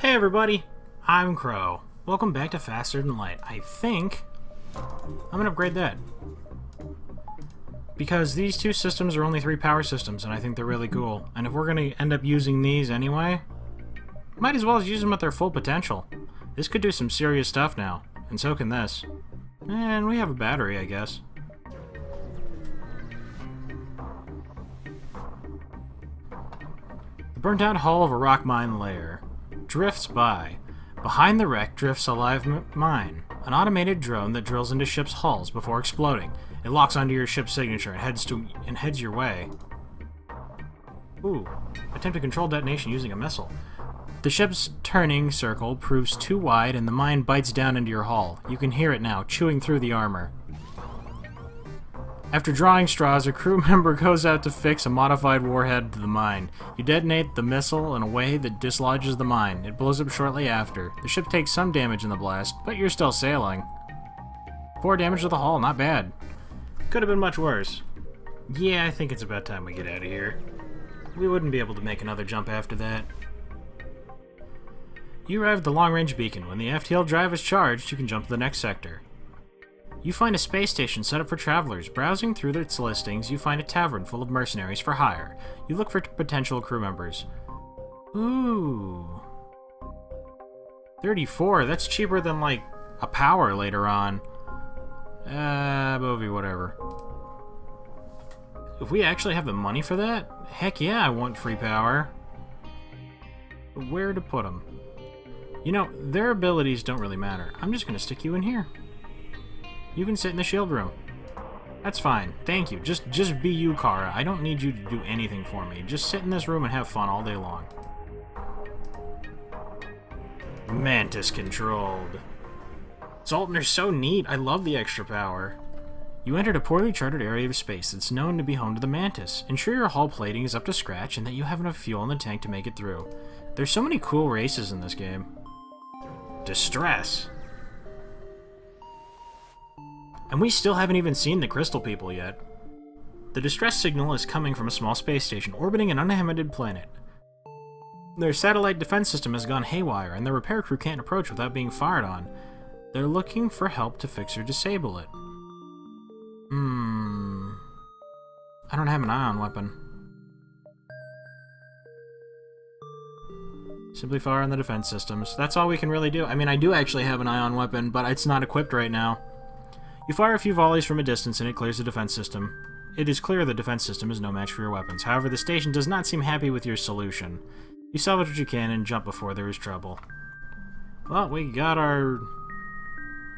Hey everybody, I'm Crow. Welcome back to Faster Than Light. I think I'm gonna upgrade that. Because these two systems are only 3 power systems, and I think they're really cool. And if we're gonna end up using these anyway, might as well use them at their full potential. This could do some serious stuff now, and so can this. And we have a battery, I guess. The burnt-out hull of a rock mine layer drifts by. Behind the wreck drifts a live mine, an automated drone that drills into ships' hulls before exploding. It locks onto your ship's signature and heads your way. Ooh, attempt to control detonation using a missile. The ship's turning circle proves too wide and the mine bites down into your hull. You can hear it now, chewing through the armor. After drawing straws, a crew member goes out to fix a modified warhead to the mine. You detonate the missile in a way that dislodges the mine. It blows up shortly after. The ship takes some damage in the blast, but you're still sailing. 4 damage to the hull, not bad. Could have been much worse. Yeah, I think it's about time we get out of here. We wouldn't be able to make another jump after that. You arrive at the long-range beacon. When the FTL drive is charged, you can jump to the next sector. You find a space station set up for travelers. Browsing through its listings, you find a tavern full of mercenaries for hire. You look for potential crew members. Ooh. 34, that's cheaper than, like, a power later on. Bovie, whatever. If we actually have the money for that, heck yeah, I want free power. But where to put them? You know, their abilities don't really matter. I'm just gonna stick you in here. You can sit in the shield room. That's fine. Thank you. Just be you, Kara. I don't need you to do anything for me. Just sit in this room and have fun all day long. Mantis controlled. Zoltan are so neat. I love the extra power. You entered a poorly charted area of space that's known to be home to the Mantis. Ensure your hull plating is up to scratch and that you have enough fuel in the tank to make it through. There's so many cool races in this game. Distress. And we still haven't even seen the crystal people yet. The distress signal is coming from a small space station orbiting an uninhabited planet. Their satellite defense system has gone haywire, and their repair crew can't approach without being fired on. They're looking for help to fix or disable it. I don't have an ion weapon. Simply fire on the defense systems. That's all we can really do. I mean, I do actually have an ion weapon, but it's not equipped right now. You fire a few volleys from a distance and it clears the defense system. It is clear the defense system is no match for your weapons. However, the station does not seem happy with your solution. You salvage what you can and jump before there is trouble. Well, we got our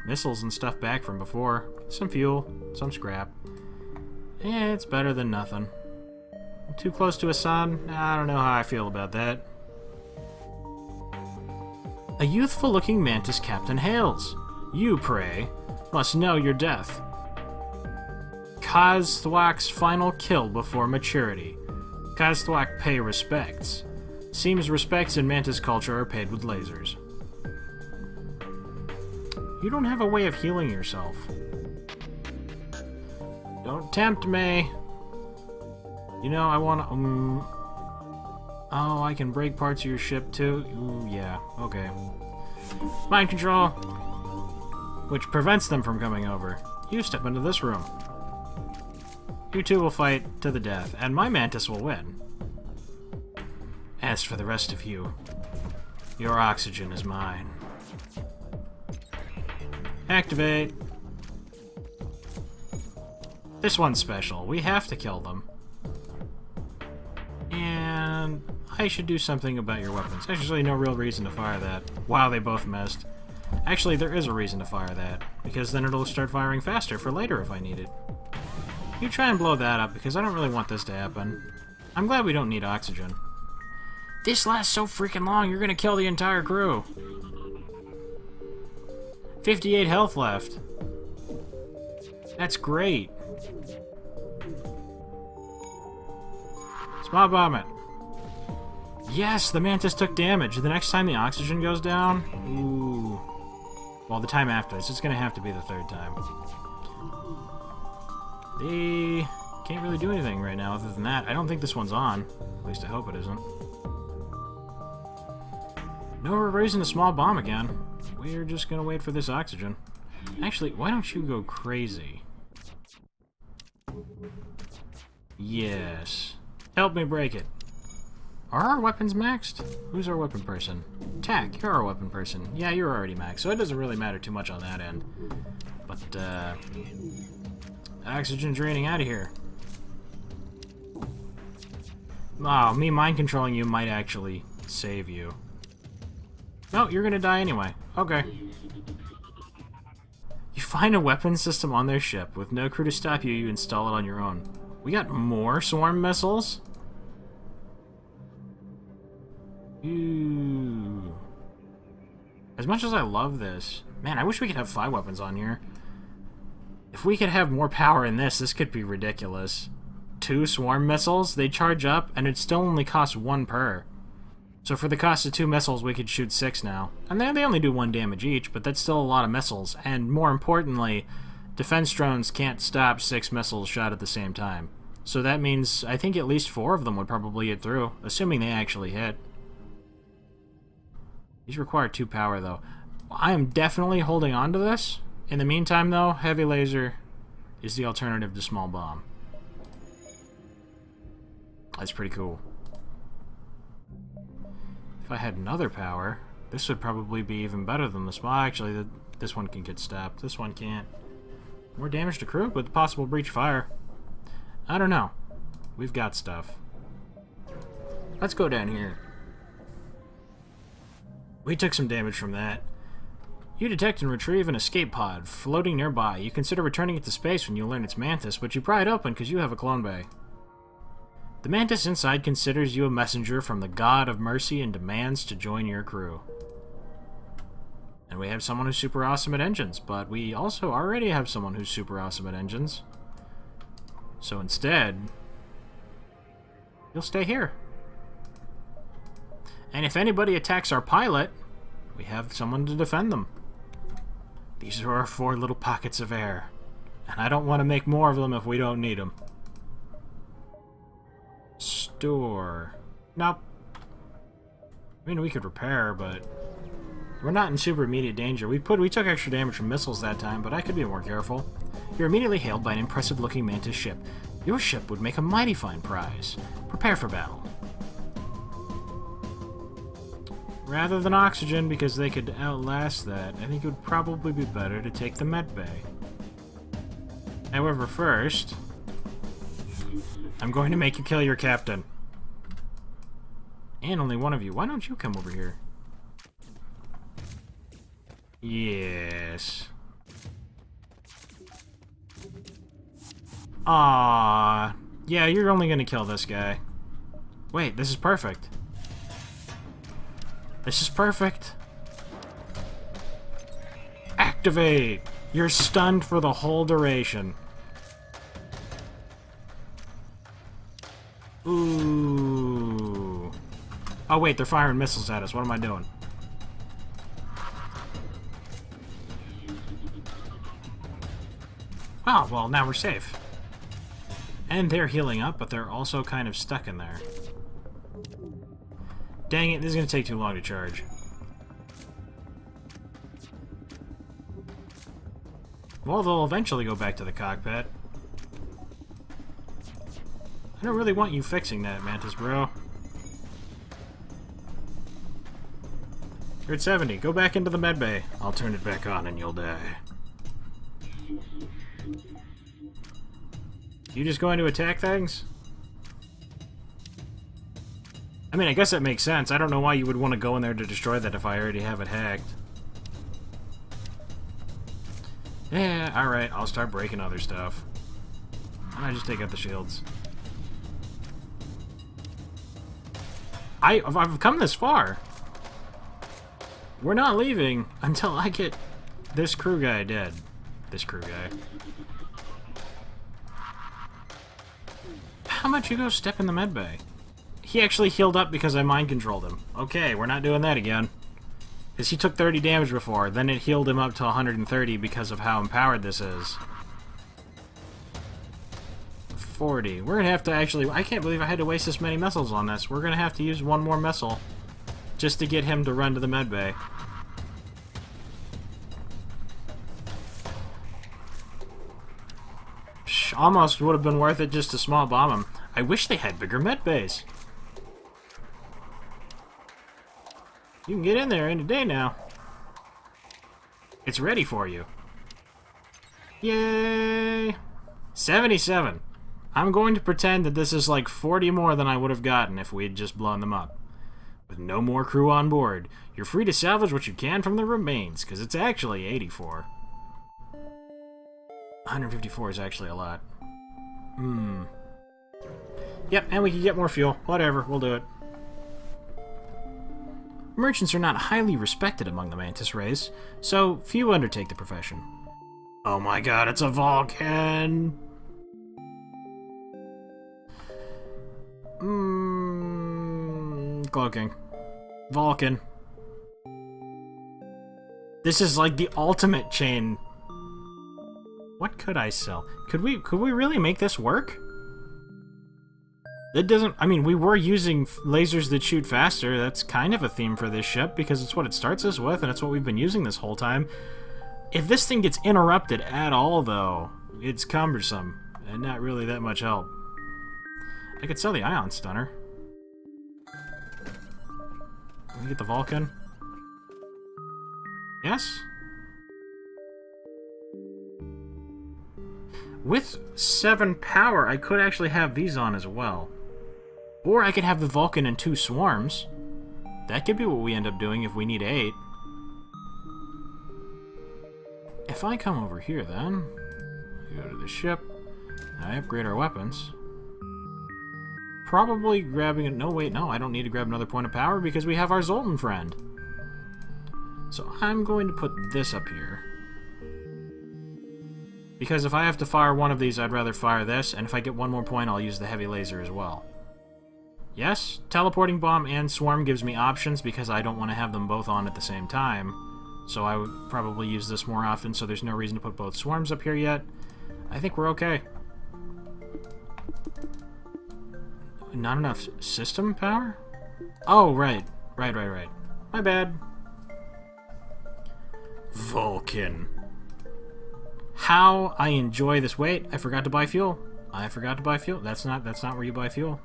missiles and stuff back from before. Some fuel, some scrap. Eh, it's better than nothing. Too close to a sun? I don't know how I feel about that. A youthful-looking mantis captain hails. You, prey, must know your death. Kozthwak's final kill before maturity. Kozthwak pay respects. Seems respects in mantis culture are paid with lasers. You don't have a way of healing yourself. Don't tempt me. You know, I want to... Oh, I can break parts of your ship too? Ooh, yeah, okay. Mind control! Which prevents them from coming over. You step into this room. You two will fight to the death, and my mantis will win. As for the rest of you, your oxygen is mine. Activate. This one's special. We have to kill them. And I should do something about your weapons. Actually, no real reason to fire that. Wow, they both missed. Actually, there is a reason to fire that, because then it'll start firing faster for later if I need it. You try and blow that up, because I don't really want this to happen. I'm glad we don't need oxygen. This lasts so freaking long, you're gonna kill the entire crew. 58 health left. That's great. Small bomb it. Yes, the Mantis took damage. The next time the oxygen goes down... Ooh. Well, the time after this, it's going to have to be the 3rd time. They can't really do anything right now other than that. I don't think this one's on. At least I hope it isn't. No, we're raising a small bomb again. We're just gonna wait for this oxygen. Actually, why don't you go crazy? Yes. Help me break it. Are our weapons maxed? Who's our weapon person? Tack, you're our weapon person. Yeah, you're already maxed, so it doesn't really matter too much on that end. But, oxygen draining out of here. Oh, me mind controlling you might actually save you. No, you're gonna die anyway. Okay. You find a weapon system on their ship. With no crew to stop you, you install it on your own. We got more swarm missiles? Ooh. As much as I love this, man, I wish we could have 5 weapons on here. If we could have more power in this, this could be ridiculous. 2 swarm missiles, they charge up, and it still only costs 1 per. So for the cost of 2 missiles, we could shoot 6 now. And they only do 1 damage each, but that's still a lot of missiles. And more importantly, defense drones can't stop 6 missiles shot at the same time. So that means I think at least 4 of them would probably hit through, assuming they actually hit. These require 2 power, though. I am definitely holding on to this. In the meantime, though, heavy laser is the alternative to small bomb. That's pretty cool. If I had another power, this would probably be even better than this. Well, actually, this one can get stopped. This one can't. More damage to crew with possible breach fire. I don't know. We've got stuff. Let's go down here. We took some damage from that. You detect and retrieve an escape pod floating nearby. You consider returning it to space when you learn it's Mantis, but you pry it open because you have a clone bay. The Mantis inside considers you a messenger from the God of Mercy and demands to join your crew. And we have someone who's super awesome at engines, but we also already have someone who's super awesome at engines. So instead, you'll stay here. And if anybody attacks our pilot, we have someone to defend them. These are our 4 little pockets of air. And I don't want to make more of them if we don't need them. Store. Nope. I mean, we could repair, but we're not in super immediate danger. We took extra damage from missiles that time, but I could be more careful. You're immediately hailed by an impressive-looking Mantis ship. Your ship would make a mighty fine prize. Prepare for battle. Rather than oxygen, because they could outlast that, I think it would probably be better to take the med bay. However, first, I'm going to make you kill your captain. And only one of you. Why don't you come over here? Yes. Ah, yeah, you're only going to kill this guy. Wait, this is perfect. This is perfect. Activate! You're stunned for the whole duration. Ooh. Oh wait, they're firing missiles at us. What am I doing? Oh, well, now we're safe. And they're healing up, but they're also kind of stuck in there. Dang it, this is going to take too long to charge. Well, they'll eventually go back to the cockpit. I don't really want you fixing that, Mantis, bro. You're at 70. Go back into the medbay. I'll turn it back on and you'll die. You just going to attack things? I mean, I guess that makes sense. I don't know why you would want to go in there to destroy that if I already have it hacked. Yeah, alright, I'll start breaking other stuff. And I just take out the shields. I've come this far. We're not leaving until I get this crew guy dead. This crew guy. How about you go step in the medbay? He actually healed up because I mind controlled him. Okay, we're not doing that again. Because he took 30 damage before, then it healed him up to 130 because of how empowered this is. 40. We're gonna have to actually... I can't believe I had to waste this many missiles on this. We're gonna have to use one more missile. just to get him to run to the med bay. Psh, almost would have been worth it just to small bomb him. I wish they had bigger med bays. You can get in there any day now. It's ready for you. Yay! 77. I'm going to pretend that this is like 40 more than I would have gotten if we had just blown them up. With no more crew on board, you're free to salvage what you can from the remains, because it's actually 84. 154 is actually a lot. Yep, and we can get more fuel. Whatever, we'll do it. Merchants are not highly respected among the Mantis race, so few undertake the profession. Oh my god, it's a Vulcan! Cloaking. Vulcan. This is like the ultimate chain. What could I sell? Could we really make this work? It doesn't... I mean, we were using lasers that shoot faster. That's kind of a theme for this ship, because it's what it starts us with, and it's what we've been using this whole time. If this thing gets interrupted at all, though, it's cumbersome, and not really that much help. I could sell the ion stunner. Can we get the Vulcan? Yes? With 7 power, I could actually have these on as well. Or I could have the Vulcan and 2 swarms. That could be what we end up doing if we need 8. If I come over here, then... I go to the ship. I upgrade our weapons. Probably grabbing it... No, wait, no. I don't need to grab another point of power because we have our Zoltan friend. So I'm going to put this up here. Because if I have to fire one of these, I'd rather fire this, and if I get one more point, I'll use the heavy laser as well. Yes, teleporting bomb and swarm gives me options because I don't want to have them both on at the same time. So I would probably use this more often, so there's no reason to put both swarms up here yet. I think we're okay. Not enough system power? Oh, right. Right. My bad. Vulcan. How I enjoy this. Wait, I forgot to buy fuel. That's not where you buy fuel.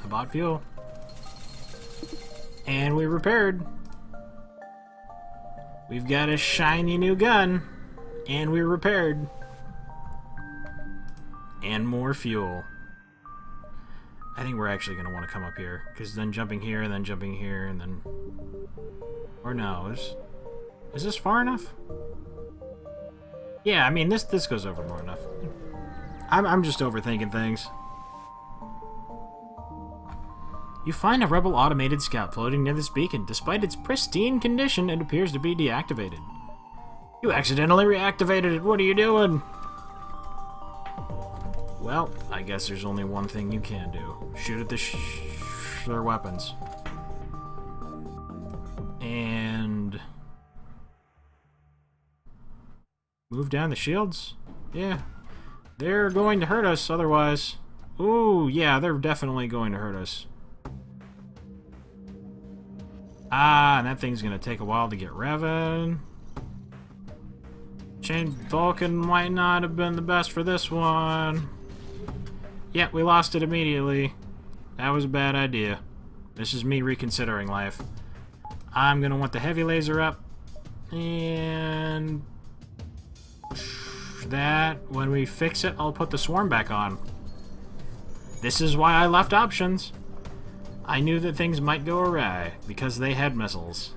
I bought fuel. And we repaired. We've got a shiny new gun. And we repaired. And more fuel. I think we're actually going to want to come up here. Because then jumping here, and then jumping here, and then... Or no, is this far enough? Yeah, I mean, this goes over more enough. I'm just overthinking things. You find a rebel automated scout floating near this beacon. Despite its pristine condition, it appears to be deactivated. You accidentally reactivated it. What are you doing? Well, I guess there's only one thing you can do. Shoot at their weapons. And... move down the shields? Yeah. They're going to hurt us otherwise. Ooh, yeah, they're definitely going to hurt us. Ah, and that thing's going to take a while to get revving. Chain Vulcan might not have been the best for this one. Yeah, we lost it immediately. That was a bad idea. This is me reconsidering life. I'm going to want the heavy laser up. And... that, when we fix it, I'll put the swarm back on. This is why I left options. I knew that things might go awry, because they had missiles.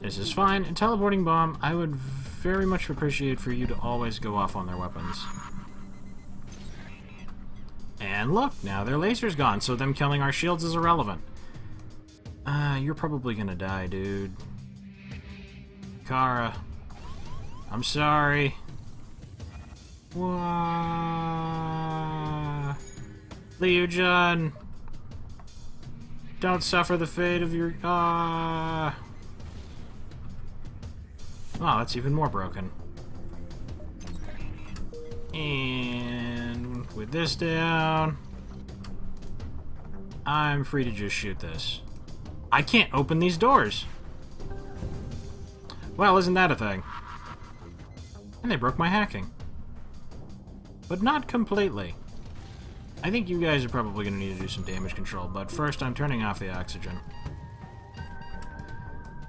This is fine. And teleporting bomb, I would very much appreciate for you to always go off on their weapons. And look, now their laser's gone, so them killing our shields is irrelevant. You're probably gonna die, dude. Kara. I'm sorry. Wah. Liu Jun. Don't suffer the fate of your... Oh, that's even more broken. And with this down... I'm free to just shoot this. I can't open these doors! Well, isn't that a thing? And they broke my hacking. But not completely. I think you guys are probably going to need to do some damage control, but first I'm turning off the oxygen.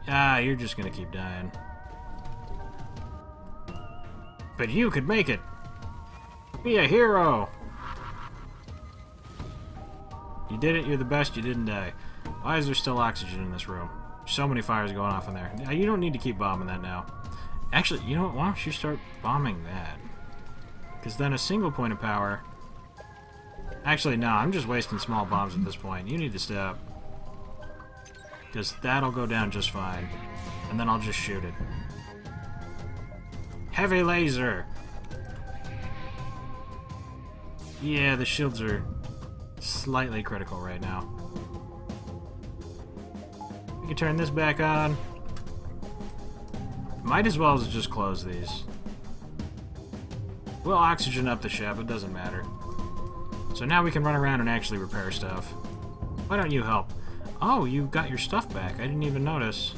Ah, you're just going to keep dying. But you could make it! Be a hero! You did it, you're the best, you didn't die. Why is there still oxygen in this room? So many fires going off in there. You don't need to keep bombing that now. Actually, you know what? Why don't you start bombing that? Because then a single point of power... Actually, no, I'm just wasting small bombs at this point. You need to stop. Because that'll go down just fine. And then I'll just shoot it. Heavy laser! Yeah, the shields are slightly critical right now. We can turn this back on. Might as well just close these. We'll oxygen up the ship, it doesn't matter. So now we can run around and actually repair stuff. Why don't you help? Oh, you got your stuff back. I didn't even notice.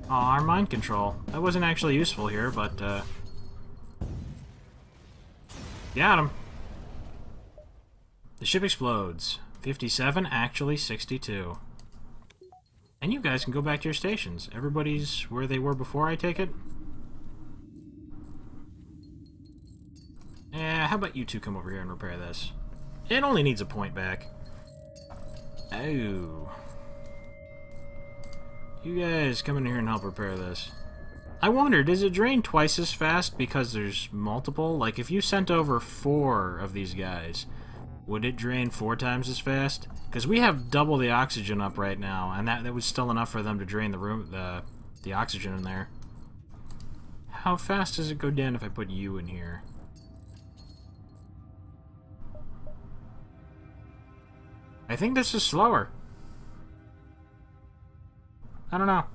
Oh, our mind control. That wasn't actually useful here, but, got him. The ship explodes. 57, actually 62. And you guys can go back to your stations. Everybody's where they were before, I take it? How about you two come over here and repair this? It only needs a point back. Oh. You guys come in here and help repair this. I wonder, does it drain twice as fast because there's multiple? Like, if you sent over 4 of these guys, would it drain 4 times as fast? Because we have double the oxygen up right now, and that was still enough for them to drain the room, the oxygen in there. How fast does it go down if I put you in here? I think this is slower. I don't know.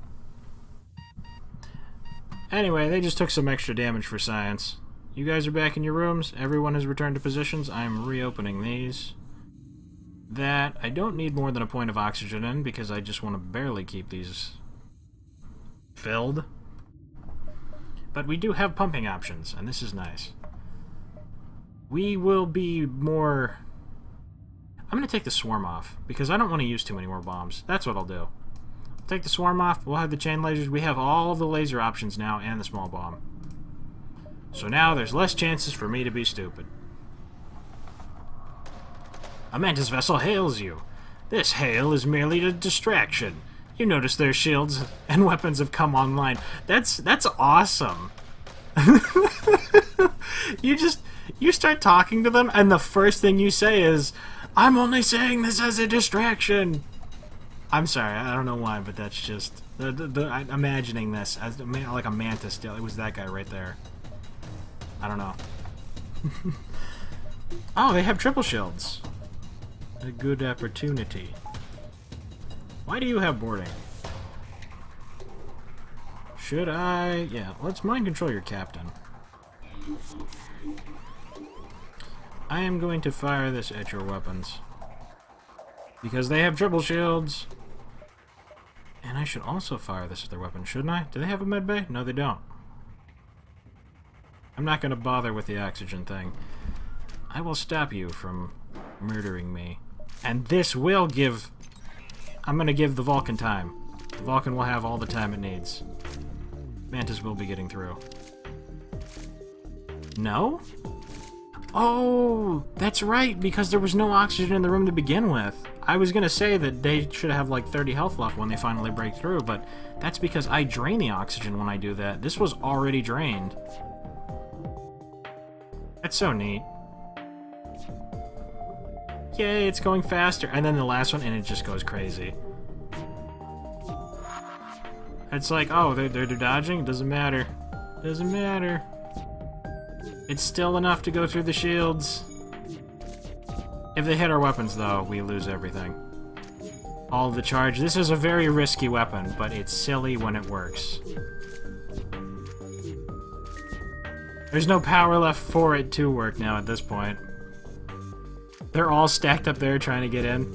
Anyway, they just took some extra damage for science. You guys are back in your rooms. Everyone has returned to positions. I'm reopening these. That I don't need more than a point of oxygen in because I just want to barely keep these filled. But we do have pumping options, and this is nice. We will be more... I'm going to take the swarm off because I don't want to use too many more bombs. That's what I'll do. Take the swarm off. We'll have the chain lasers. We have all of the laser options now and the small bomb. So now there's less chances for me to be stupid. A Mantis vessel hails you. This hail is merely a distraction. You notice their shields and weapons have come online. That's awesome. You start talking to them and the first thing you say is, I'm only saying this as a distraction. I'm sorry, I don't know why, but that's just... I'm imagining this as like a mantis. It was that guy right there. I don't know. Oh, they have triple shields. A good opportunity. Why do you have boarding? Should I... Yeah, let's mind control your captain. I am going to fire this at your weapons. Because they have triple shields. And I should also fire this at their weapons, shouldn't I? Do they have a med bay? No, they don't. I'm not going to bother with the oxygen thing. I will stop you from murdering me. And this will give... I'm going to give the Vulcan time. The Vulcan will have all the time it needs. Mantis will be getting through. No? Oh, that's right, because there was no oxygen in the room to begin with. I was going to say that they should have like 30 health left when they finally break through, but that's because I drain the oxygen when I do that. This was already drained. That's so neat. Yay, it's going faster. And then the last one, and it just goes crazy. It's like, oh, they're dodging? It doesn't matter. Doesn't matter. It's still enough to go through the shields. If they hit our weapons, though, we lose everything. All the charge. This is a very risky weapon, but it's silly when it works. There's no power left for it to work now at this point. They're all stacked up there trying to get in.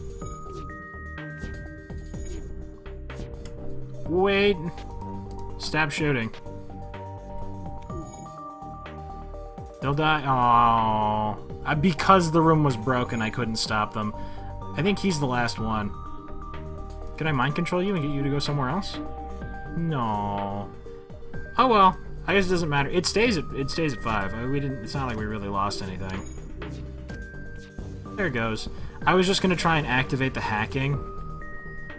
Wait. Stop shooting. They'll die. Oh, because the room was broken, I couldn't stop them. I think he's the last one. Can I mind control you and get you to go somewhere else? No. Oh well. I guess it doesn't matter. It stays at 5. We didn't. It's not like we really lost anything. There it goes. I was just gonna try and activate the hacking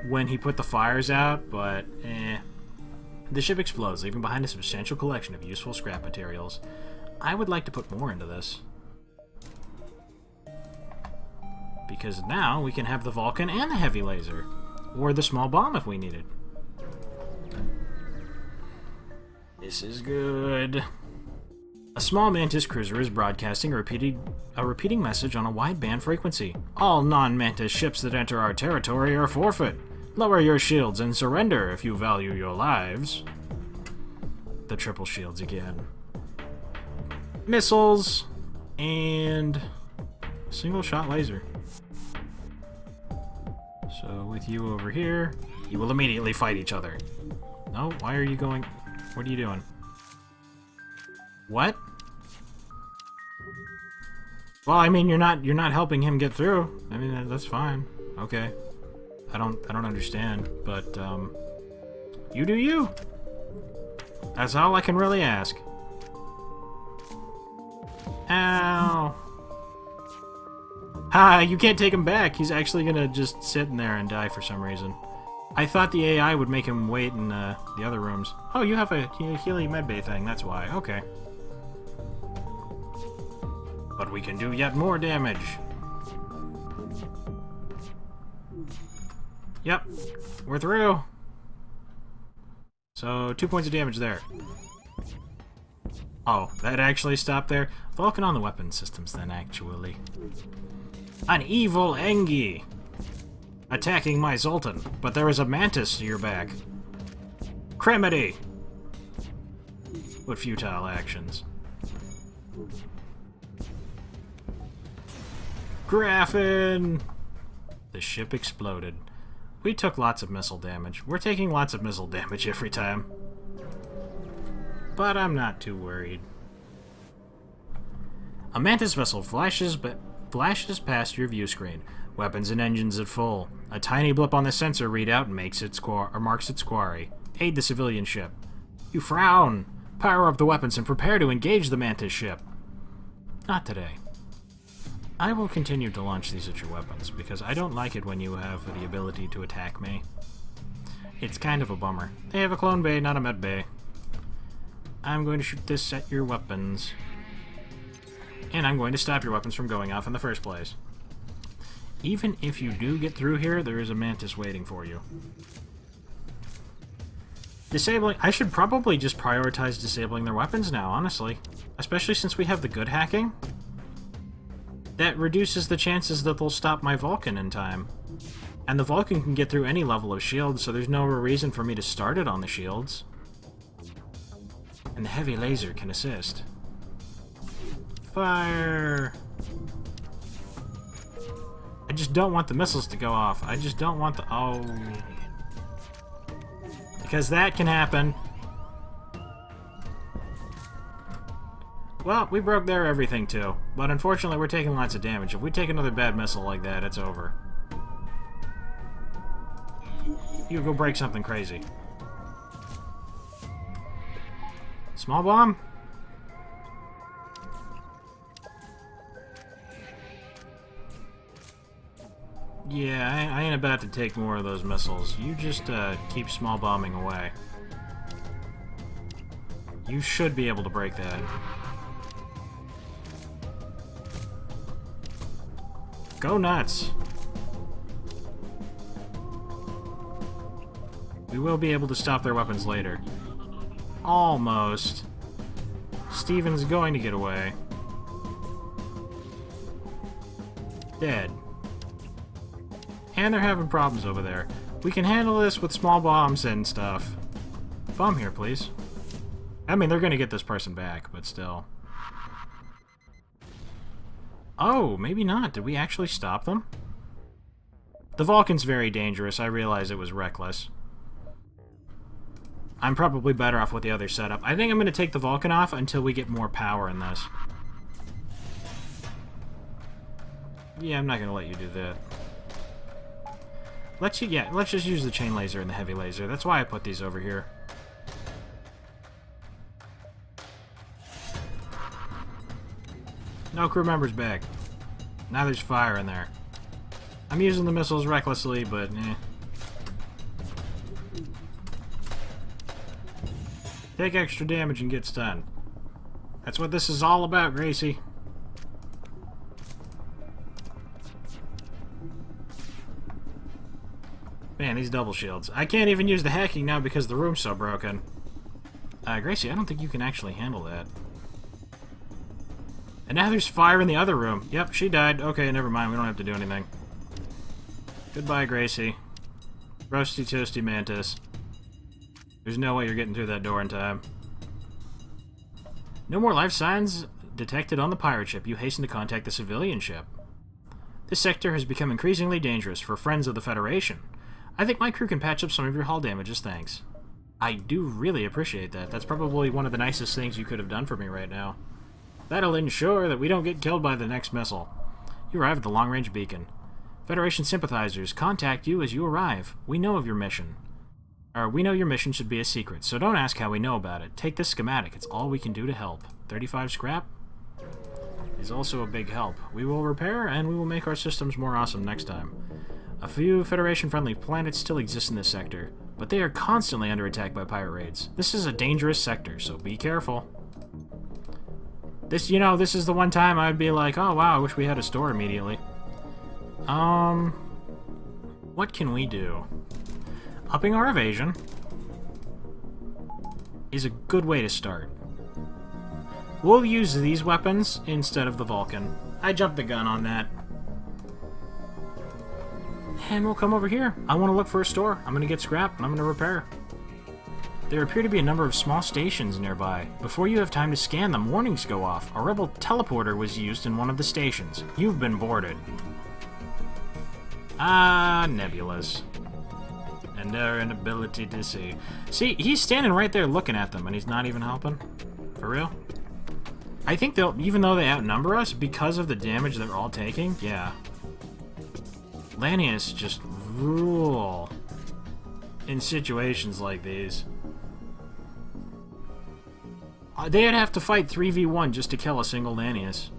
when he put the fires out, but eh. The ship explodes, leaving behind a substantial collection of useful scrap materials. I would like to put more into this. Because now we can have the Vulcan and the heavy laser. Or the small bomb if we need it. This is good. A small Mantis cruiser is broadcasting a repeating message on a wideband frequency. All non-Mantis ships that enter our territory are forfeit. Lower your shields and surrender if you value your lives. The triple shields again. Missiles and a single shot laser. So with you over here, you will immediately fight each other. No, why are you going? What are you doing? What? Well, I mean, you're not helping him get through. I mean, that's fine. Okay. I don't understand, but you do you. That's all I can really ask. Ow. Ha, you can't take him back. He's actually gonna just sit in there and die for some reason. I thought the AI would make him wait in the other rooms. Oh, you have a Healy medbay thing, that's why. Okay. But we can do yet more damage. Yep, we're through. So, 2 points of damage there. Oh, that actually stopped there? Vulcan on the weapon systems then, actually. An evil Engi! Attacking my Zoltan, but there is a Mantis to your back. Cremity! What futile actions. Graffin! The ship exploded. We took lots of missile damage. We're taking lots of missile damage every time. But I'm not too worried. A Mantis vessel flashes past your view screen. Weapons and engines at full. A tiny blip on the sensor readout marks its quarry. Aid the civilian ship. You frown. Power up the weapons and prepare to engage the Mantis ship. Not today. I will continue to launch these at your weapons, because I don't like it when you have the ability to attack me. It's kind of a bummer. They have a clone bay, not a med bay. I'm going to shoot this at your weapons. And I'm going to stop your weapons from going off in the first place. Even if you do get through here, there is a Mantis waiting for you. Disabling... I should probably just prioritize disabling their weapons now, honestly. Especially since we have the good hacking. That reduces the chances that they'll stop my Vulcan in time. And the Vulcan can get through any level of shields, so there's no reason for me to start it on the shields. And the heavy laser can assist. Fire! I just don't want the missiles to go off. I just don't want the... Oh. Because that can happen. Well, we broke their everything too. But unfortunately, we're taking lots of damage. If we take another bad missile like that, it's over. You go break something crazy. Small bomb? Yeah, I ain't about to take more of those missiles. You just keep small bombing away. You should be able to break that. Go nuts! We will be able to stop their weapons later. Almost. Steven's going to get away. Dead. And they're having problems over there. We can handle this with small bombs and stuff. Bomb here, please. I mean, they're gonna get this person back, but still. Oh, maybe not. Did we actually stop them? The Vulcan's very dangerous. I realize it was reckless. I'm probably better off with the other setup. I think I'm going to take the Vulcan off until we get more power in this. Yeah, I'm not going to let you do that. Let's just use the chain laser and the heavy laser. That's why I put these over here. No crew members back. Now there's fire in there. I'm using the missiles recklessly, but eh. Take extra damage and get stunned. That's what this is all about, Gracie. Man, these double shields. I can't even use the hacking now because the room's so broken. Gracie, I don't think you can actually handle that. And now there's fire in the other room. Yep, she died. Okay, never mind. We don't have to do anything. Goodbye, Gracie. Roasty Toasty Mantis. There's no way you're getting through that door in time. No more life signs detected on the pirate ship. You hasten to contact the civilian ship. This sector has become increasingly dangerous for friends of the Federation. I think my crew can patch up some of your hull damages, thanks. I do really appreciate that. That's probably one of the nicest things you could have done for me right now. That'll ensure that we don't get killed by the next missile. You arrive at the long-range beacon. Federation sympathizers, contact you as you arrive. We know of your mission. We know your mission should be a secret, so don't ask how we know about it. Take this schematic. It's all we can do to help. 35 scrap is also a big help. We will repair, and we will make our systems more awesome next time. A few Federation-friendly planets still exist in this sector, but they are constantly under attack by pirate raids. This is a dangerous sector, so be careful. This, you know, this is the one time I'd be like, oh wow, I wish we had a store immediately. What can we do? Upping our evasion is a good way to start. We'll use these weapons instead of the Vulcan. I jumped the gun on that. And we'll come over here. I want to look for a store. I'm going to get scrap, and I'm going to repair. There appear to be a number of small stations nearby. Before you have time to scan them, warnings go off. A rebel teleporter was used in one of the stations. You've been boarded. Ah, nebulas. And their inability to see. See, he's standing right there looking at them, and he's not even helping? For real? I think they'll, even though they outnumber us, because of the damage they're all taking, yeah. Lanius just rule in situations like these. They'd have to fight 3v1 just to kill a single Lanius.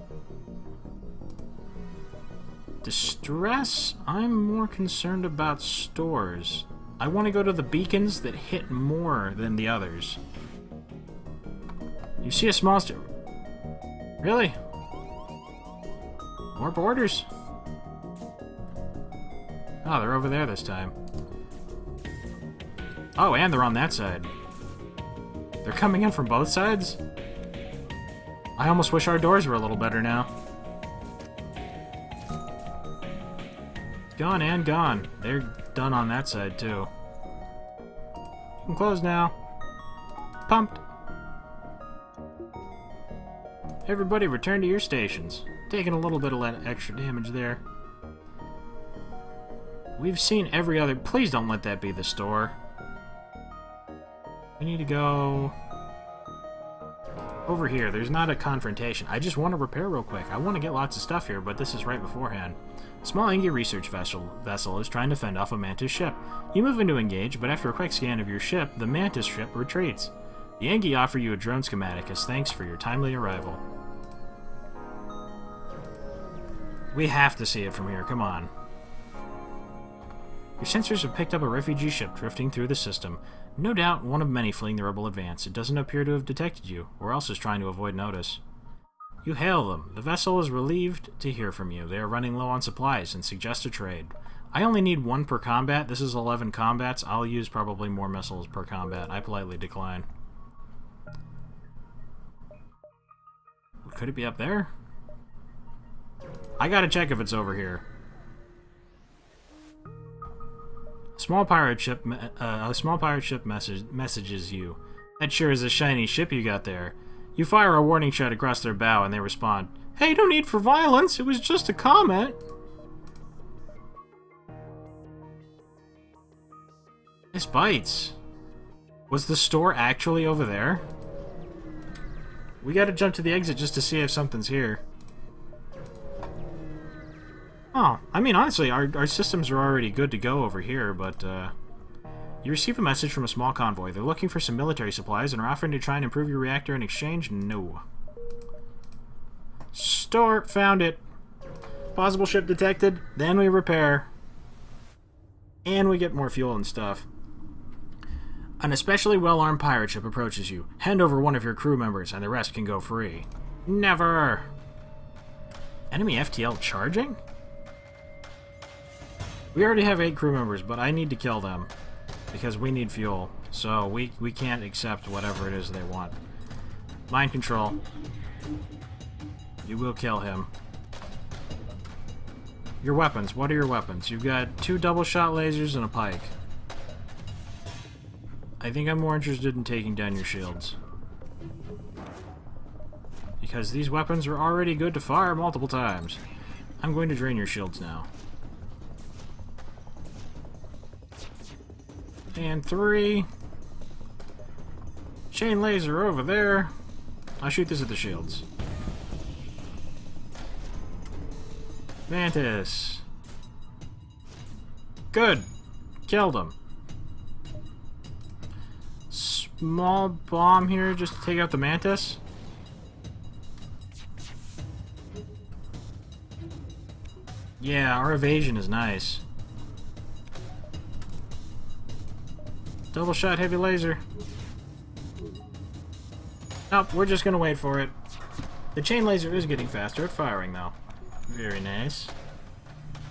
Distress? I'm more concerned about stores. I want to go to the beacons that hit more than the others. You see a small store? Really? More boarders? Oh, they're over there this time. Oh, and they're on that side. They're coming in from both sides? I almost wish our doors were a little better now. Gone and gone. They're done on that side, too. You can close now. Pumped. Everybody return to your stations. Taking a little bit of extra damage there. We've seen every other... Please don't let that be the store. We need to go... over here. There's not a confrontation. I just want to repair real quick. I want to get lots of stuff here, but this is right beforehand. Small Engi research vessel is trying to fend off a Mantis ship. You move in to engage, but after a quick scan of your ship, the Mantis ship retreats. The Engi offer you a drone schematic as thanks for your timely arrival. We have to see it from here. Come on. Your sensors have picked up a refugee ship drifting through the system. No doubt one of many fleeing the rebel advance. It doesn't appear to have detected you, or else is trying to avoid notice. You hail them. The vessel is relieved to hear from you. They are running low on supplies and suggest a trade. I only need 1 per combat. This is 11 combats. I'll use probably more missiles per combat. I politely decline. Could it be up there? I gotta check if it's over here. A small pirate ship messages you. That sure is a shiny ship you got there. You fire a warning shot across their bow and they respond. Hey, no need for violence. It was just a comment. This bites. Was the store actually over there? We gotta jump to the exit just to see if something's here. Oh, I mean, honestly, our systems are already good to go over here, but, you receive a message from a small convoy. They're looking for some military supplies and are offering to try and improve your reactor in exchange? No. Store! Found it! Possible ship detected. Then we repair. And we get more fuel and stuff. An especially well-armed pirate ship approaches you. Hand over one of your crew members, and the rest can go free. Never! Enemy FTL charging? We already have 8 crew members, but I need to kill them. Because we need fuel. So we can't accept whatever it is they want. Mind control. You will kill him. Your weapons. What are your weapons? You've got 2 double-shot lasers and a pike. I think I'm more interested in taking down your shields. Because these weapons are already good to fire multiple times. I'm going to drain your shields now. And 3. Chain laser over there. I'll shoot this at the shields. Mantis. Good. Killed him. Small bomb here just to take out the Mantis. Yeah, our evasion is nice. Double shot heavy laser. Nope, we're just gonna wait for it. The chain laser is getting faster at firing though. Very nice.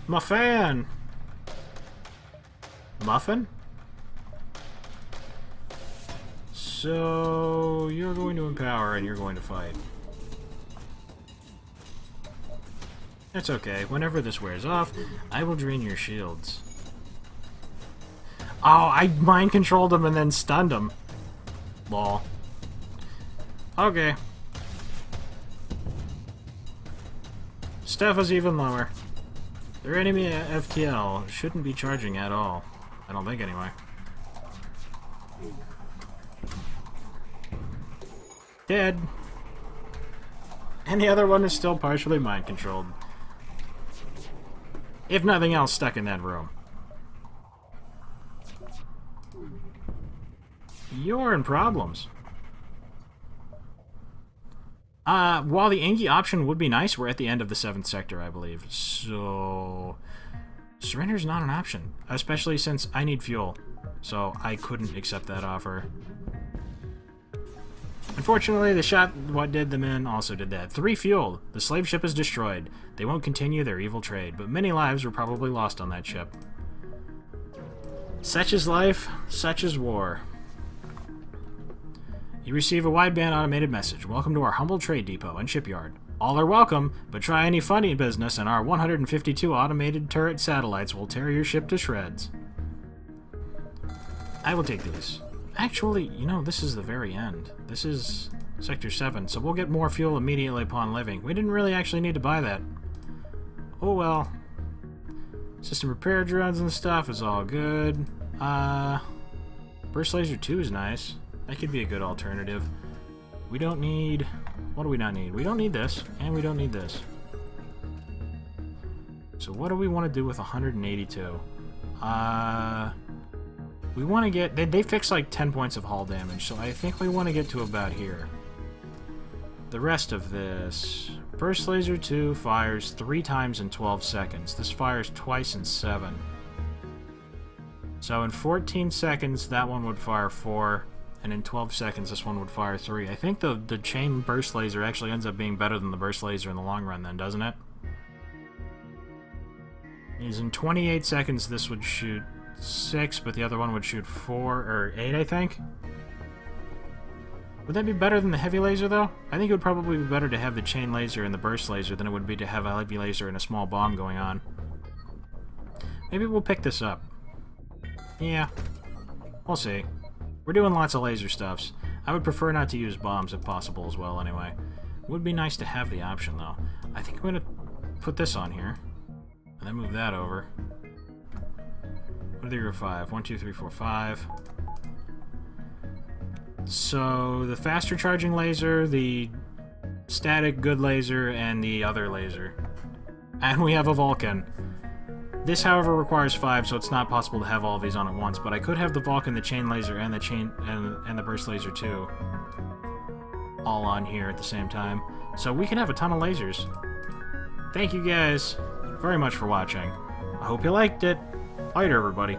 Muffin! Muffin? So you're going to empower and you're going to fight. That's okay. Whenever this wears off, I will drain your shields. Oh, I mind controlled him and then stunned him. Lol. Okay. Stuff is even lower. Their enemy FTL shouldn't be charging at all. I don't think anyway. Dead. And the other one is still partially mind controlled. If nothing else, stuck in that room. You're in problems. While the Angie option would be nice, we're at the end of the 7th sector, I believe. So surrender's not an option, especially since I need fuel. So I couldn't accept that offer. Unfortunately, the shot what did them in also did that. 3 fuel. The slave ship is destroyed. They won't continue their evil trade, but many lives were probably lost on that ship. Such is life, such is war. You receive a wideband automated message. Welcome to our humble trade depot and shipyard. All are welcome, but try any funny business and our 152 automated turret satellites will tear your ship to shreds. I will take these. Actually, you know, this is the very end. This is Sector 7, so we'll get more fuel immediately upon leaving. We didn't really actually need to buy that. Oh well. System repair drones and stuff is all good. Burst Laser 2 is nice. That could be a good alternative. We don't need... What do we not need? We don't need this, and we don't need this. So what do we want to do with 182? We want to get... They fixed like 10 points of hull damage, so I think we want to get to about here. The rest of this... Burst Laser 2 fires 3 times in 12 seconds. This fires twice in 7. So in 14 seconds, that one would fire 4. And in 12 seconds, this one would fire 3. I think the chain burst laser actually ends up being better than the burst laser in the long run then, doesn't it? Is in 28 seconds, this would shoot 6, but the other one would shoot 4 or 8, I think? Would that be better than the heavy laser, though? I think it would probably be better to have the chain laser and the burst laser than it would be to have a heavy laser and a small bomb going on. Maybe we'll pick this up. Yeah. We'll see. We're doing lots of laser stuffs. I would prefer not to use bombs if possible as well, anyway. Would be nice to have the option, though. I think I'm going to put this on here. And then move that over. What are the Euro 5? 1, 2, 3, 4, 5. So, the faster charging laser, the static good laser, and the other laser. And we have a Vulcan. This, however, requires 5, so it's not possible to have all of these on at once, but I could have the Vulcan, the chain laser, and the burst laser too, all on here at the same time. So we can have a ton of lasers. Thank you guys very much for watching. I hope you liked it. Later, everybody.